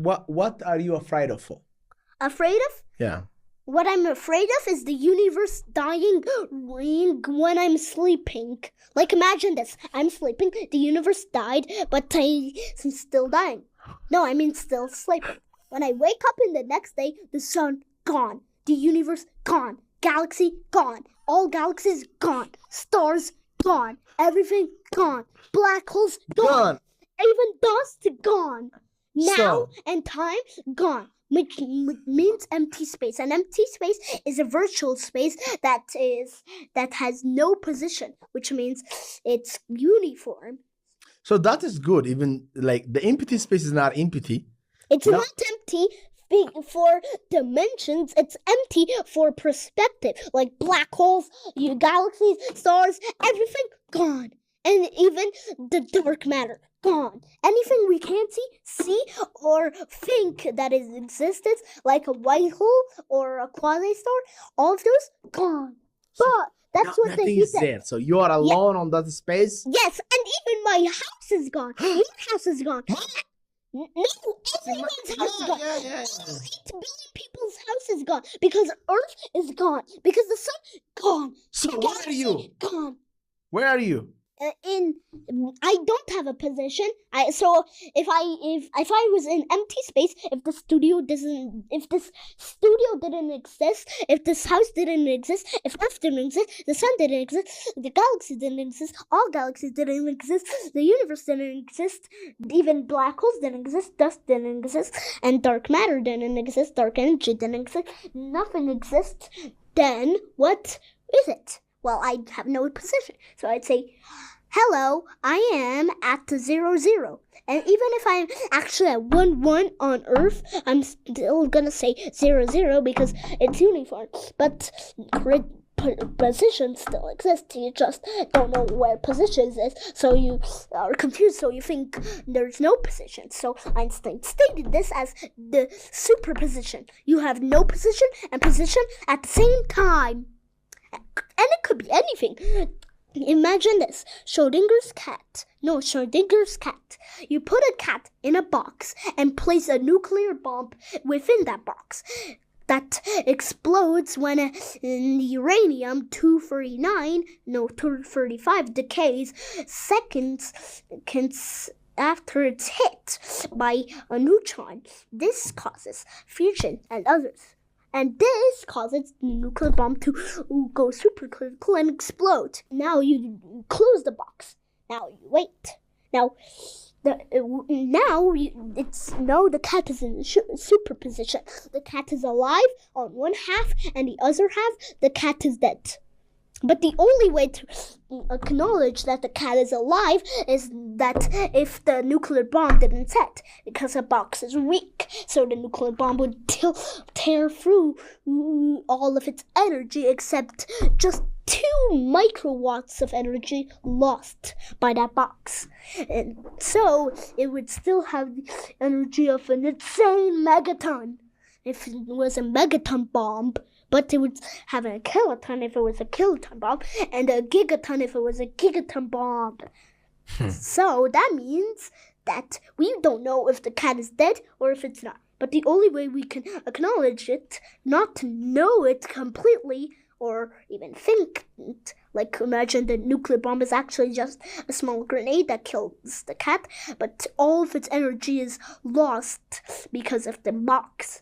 What are you afraid of? Afraid of? Yeah. What I'm afraid of is the universe dying when I'm sleeping. Like, imagine this. I'm sleeping, the universe died, but I'm still dying. No, I mean still sleeping. When I wake up in the next day, the sun gone. The universe gone. Galaxy gone. All galaxies gone. Stars gone. Everything gone. Black holes gone. Even dust gone. Now and time gone. Which means empty space. And empty space is a virtual space that has no position, which means it's uniform. So that is good. Even like the empty space is not empty. It's not empty for dimensions. It's empty for perspective. Like black holes, galaxies, stars, everything gone. And even the dark matter gone. Anything we can't see or think that is existence, like a white hole or a quasi-star, all of those gone. But that's what nothing is there. So you are alone on that space? Yes, and even my house is gone. Your house is gone. No, everyone's house is gone. 8 billion people's house is gone. Because Earth is gone. Because the sun gone. So where are you? Gone. Where are you? I don't have a position. So if I was in empty space, if this studio didn't exist, if this house didn't exist, if Earth didn't exist, the sun didn't exist, the galaxy didn't exist, all galaxies didn't exist, the universe didn't exist, even black holes didn't exist, dust didn't exist, and dark matter didn't exist, dark energy didn't exist, nothing exists, then what is it? Well, I have no position. So I'd say, hello, I am at the 0, 0. And even if I'm actually at 1, 1 on Earth, I'm still gonna say 0, 0 because it's uniform. But positions still exist. You just don't know where positions is. So you are confused. So you think there's no position. So Einstein stated this as the superposition. You have no position and position at the same time. And it could be anything. Imagine this. Schrodinger's cat. You put a cat in a box and place a nuclear bomb within that box. That explodes when uranium-235 decays seconds after it's hit by a neutron. This causes fusion and others. And this causes the nuclear bomb to go supercritical and explode. Now you close the box. Now you wait. Now the cat is in superposition. The cat is alive on one half, and the other half, the cat is dead. But the only way to acknowledge that the cat is alive is that if the nuclear bomb didn't set, because the box is weak, so the nuclear bomb would tear through all of its energy except just 2 microwatts of energy lost by that box. And so it would still have the energy of an insane megaton if it was a megaton bomb. But it would have a kiloton if it was a kiloton bomb, and a gigaton if it was a gigaton bomb. So that means that we don't know if the cat is dead or if it's not. But the only way we can acknowledge it, not to know it completely or even think it, like imagine the nuclear bomb is actually just a small grenade that kills the cat, but all of its energy is lost because of the box.